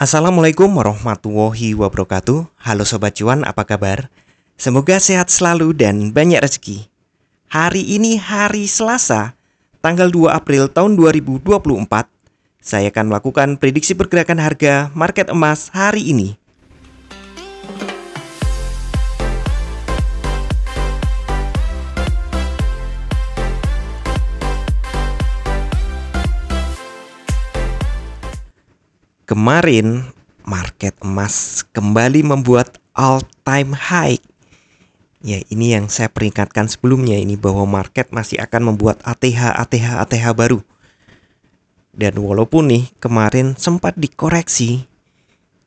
Assalamualaikum warahmatullahi wabarakatuh. Halo Sobat Cuan, apa kabar? Semoga sehat selalu dan banyak rezeki. Hari ini hari Selasa, tanggal 2 April tahun 2024. Saya akan melakukan prediksi pergerakan harga market emas hari ini. Kemarin market emas kembali membuat all time high. Ya, ini yang saya peringatkan sebelumnya ini bahwa market masih akan membuat ATH baru. Dan walaupun nih kemarin sempat dikoreksi,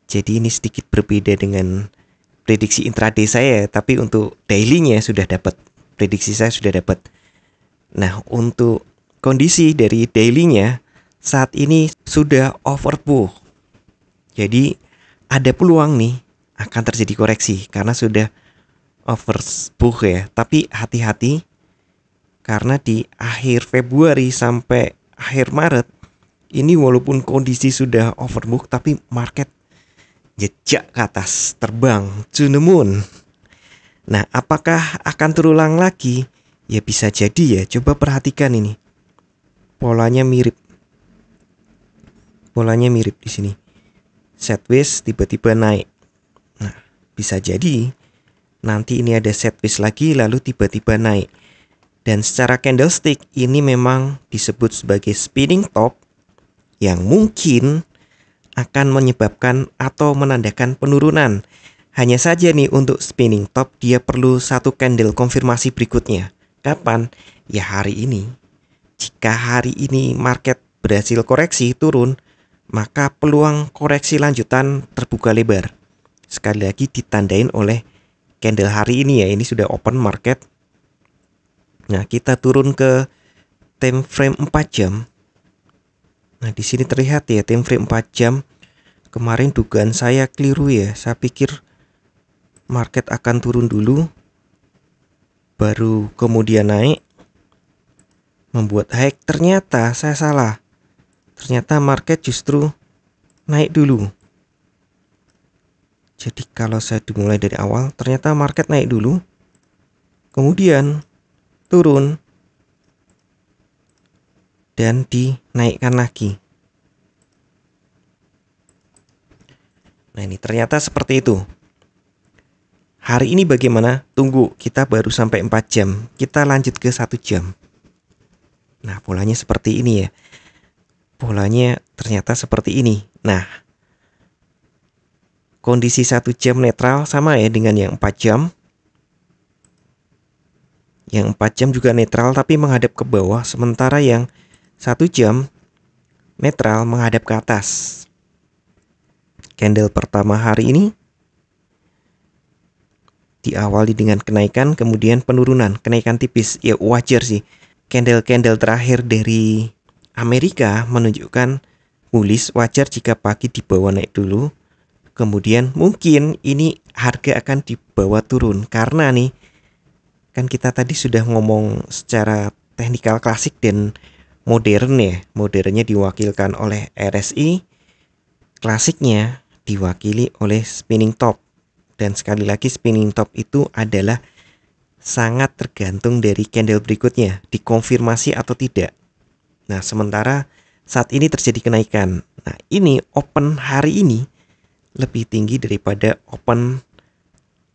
jadi ini sedikit berbeda dengan prediksi intraday saya, tapi untuk daily-nya sudah dapat. Prediksi saya sudah dapat. Nah, untuk kondisi dari daily-nya saat ini sudah overbought. Jadi ada peluang nih akan terjadi koreksi karena sudah overbought ya. Tapi hati-hati karena di akhir Februari sampai akhir Maret ini walaupun kondisi sudah overbought tapi market jejak ke atas, terbang to the moon. Nah, apakah akan terulang lagi? Ya bisa jadi ya. Coba perhatikan ini. Polanya mirip di sini. Sideways tiba-tiba naik. Nah, bisa jadi nanti ini ada sideways lagi lalu tiba-tiba naik. Dan secara candlestick ini memang disebut sebagai spinning top yang mungkin akan menyebabkan atau menandakan penurunan. Hanya saja nih untuk spinning top dia perlu satu candle konfirmasi berikutnya. Kapan? Ya hari ini. Jika hari ini market berhasil koreksi turun, maka peluang koreksi lanjutan terbuka lebar. Sekali lagi ditandain oleh candle hari ini ya. Ini sudah open market. Nah, kita turun ke time frame 4 jam. Nah, di sini terlihat ya time frame 4 jam. Kemarin dugaan saya keliru ya. Saya pikir market akan turun dulu baru kemudian naik membuat high. Ternyata saya salah. Ternyata market justru naik dulu. Jadi kalau saya dimulai dari awal, ternyata market naik dulu, kemudian turun, dan dinaikkan lagi. Nah ini ternyata seperti itu. Hari ini bagaimana? Tunggu, kita baru sampai 4 jam. Kita lanjut ke 1 jam. Nah polanya seperti ini ya. Polanya ternyata seperti ini. Nah, kondisi 1 jam netral sama ya dengan yang 4 jam. Yang 4 jam juga netral tapi menghadap ke bawah. Sementara yang 1 jam netral menghadap ke atas. Candle pertama hari ini diawali dengan kenaikan, kemudian penurunan, kenaikan tipis. Ya wajar sih. Candle-candle terakhir dari Amerika menunjukkan bullish, wajar jika pagi dibawa naik dulu. Kemudian mungkin ini harga akan dibawa turun karena nih kan kita tadi sudah ngomong secara teknikal klasik dan modern ya. Modernnya diwakilkan oleh RSI, klasiknya diwakili oleh spinning top. Dan sekali lagi spinning top itu adalah sangat tergantung dari candle berikutnya, dikonfirmasi atau tidak. Nah, sementara saat ini terjadi kenaikan. Nah, ini open hari ini lebih tinggi daripada open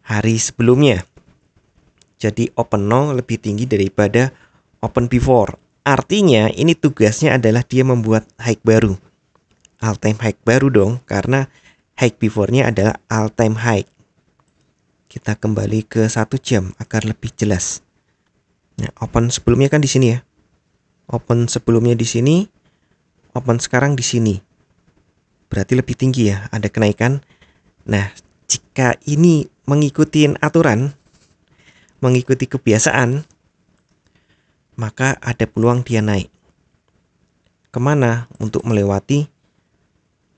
hari sebelumnya. Jadi open now lebih tinggi daripada open before. Artinya ini tugasnya adalah dia membuat high baru. All time high baru dong, karena high before-nya adalah all time high. Kita kembali ke 1 jam agar lebih jelas. Nah, open sebelumnya kan di sini ya. Open sebelumnya di sini, open sekarang di sini. Berarti lebih tinggi ya, ada kenaikan. Nah, jika ini mengikuti aturan, mengikuti kebiasaan, maka ada peluang dia naik. Kemana? Untuk melewati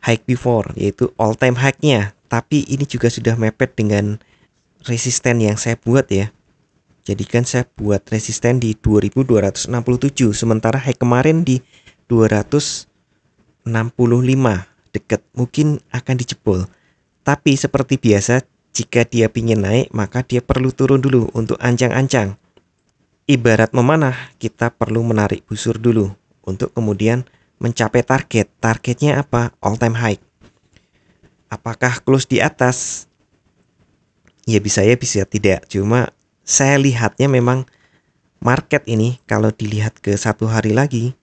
high before, yaitu all time high-nya. Tapi ini juga sudah mepet dengan resisten yang saya buat ya. Jadi kan saya buat resisten di 2267, sementara high kemarin di 265. dekat, mungkin akan dijebol. Tapi seperti biasa, jika dia ingin naik, maka dia perlu turun dulu untuk ancang-ancang. Ibarat memanah, kita perlu menarik busur dulu untuk kemudian mencapai target. Targetnya apa? All time high. Apakah close di atas? Ya bisa ya, bisa tidak. Cuma saya lihatnya memang market ini kalau dilihat ke 1 hari lagi,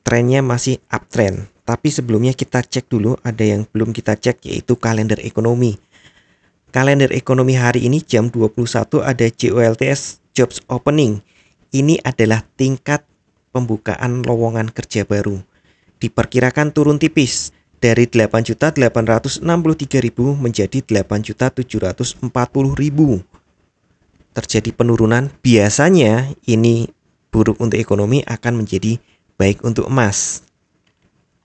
trennya masih uptrend. Tapi sebelumnya kita cek dulu, ada yang belum kita cek, yaitu kalender ekonomi. Kalender ekonomi hari ini jam 21 ada JOLTS Jobs Opening. Ini adalah tingkat pembukaan lowongan kerja baru. Diperkirakan turun tipis dari 8.863.000 menjadi 8.740.000. Terjadi penurunan. Biasanya ini buruk untuk ekonomi akan menjadi baik untuk emas.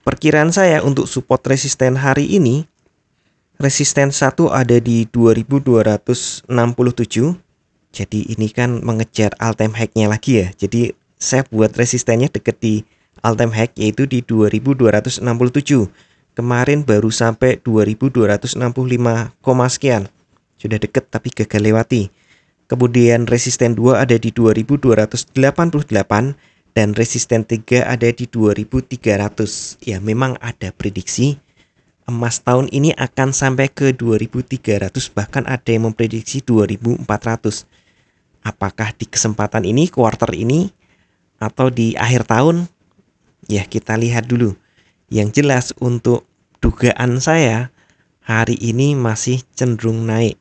Perkiraan saya untuk support resisten hari ini, resisten 1 ada di 2267. Jadi ini kan mengejar all time high-nya lagi ya. Jadi saya buat resistennya dekat di all time high, yaitu di 2267. Kemarin baru sampai 2265, sekian. Sudah dekat tapi gagal lewati. Kemudian resisten 2 ada di 2288 dan resisten 3 ada di 2300. Ya, memang ada prediksi emas tahun ini akan sampai ke 2300, bahkan ada yang memprediksi 2400. Apakah di kesempatan ini, kuarter ini, atau di akhir tahun? Ya, kita lihat dulu. Yang jelas untuk dugaan saya, hari ini masih cenderung naik.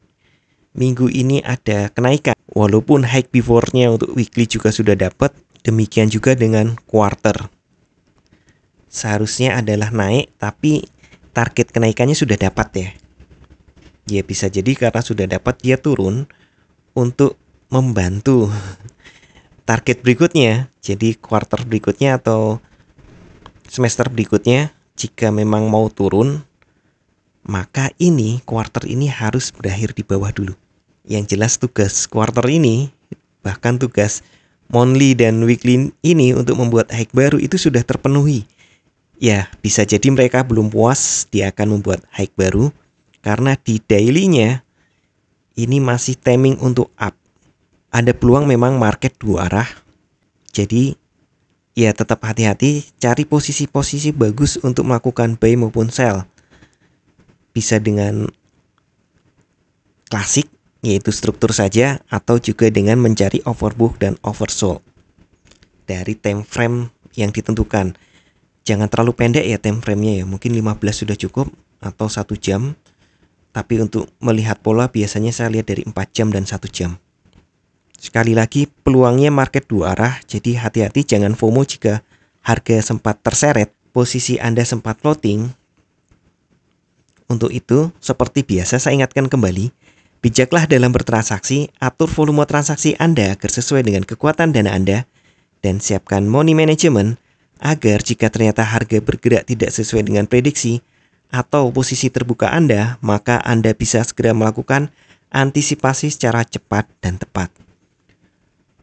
Minggu ini ada kenaikan, walaupun high before-nya untuk weekly juga sudah dapat. Demikian juga dengan quarter. Seharusnya adalah naik, tapi target kenaikannya sudah dapat ya. Ya bisa jadi karena sudah dapat dia turun untuk membantu target berikutnya. Jadi quarter berikutnya atau semester berikutnya, jika memang mau turun, maka ini quarter ini harus berakhir di bawah dulu. Yang jelas tugas quarter ini, bahkan tugas monthly dan weekly ini untuk membuat high baru itu sudah terpenuhi. Ya, bisa jadi mereka belum puas, dia akan membuat high baru karena di daily-nya ini masih timing untuk up. Ada peluang memang market dua arah. Jadi ya tetap hati-hati, cari posisi-posisi bagus untuk melakukan buy maupun sell. Bisa dengan klasik, yaitu struktur saja, atau juga dengan mencari overbought dan oversold dari time frame yang ditentukan. Jangan terlalu pendek ya time frame-nya ya, mungkin 15 sudah cukup atau 1 jam. Tapi untuk melihat pola biasanya saya lihat dari 4 jam dan 1 jam. Sekali lagi, peluangnya market dua arah, jadi hati-hati jangan FOMO jika harga sempat terseret, posisi Anda sempat floating. Untuk itu, seperti biasa saya ingatkan kembali, bijaklah dalam bertransaksi, atur volume transaksi Anda agar sesuai dengan kekuatan dana Anda, dan siapkan money management agar jika ternyata harga bergerak tidak sesuai dengan prediksi atau posisi terbuka Anda, maka Anda bisa segera melakukan antisipasi secara cepat dan tepat.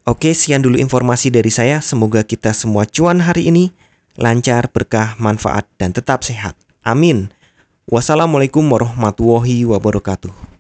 Oke, sekian dulu informasi dari saya. Semoga kita semua cuan hari ini, lancar, berkah, manfaat, dan tetap sehat. Amin. Wassalamualaikum warahmatullahi wabarakatuh.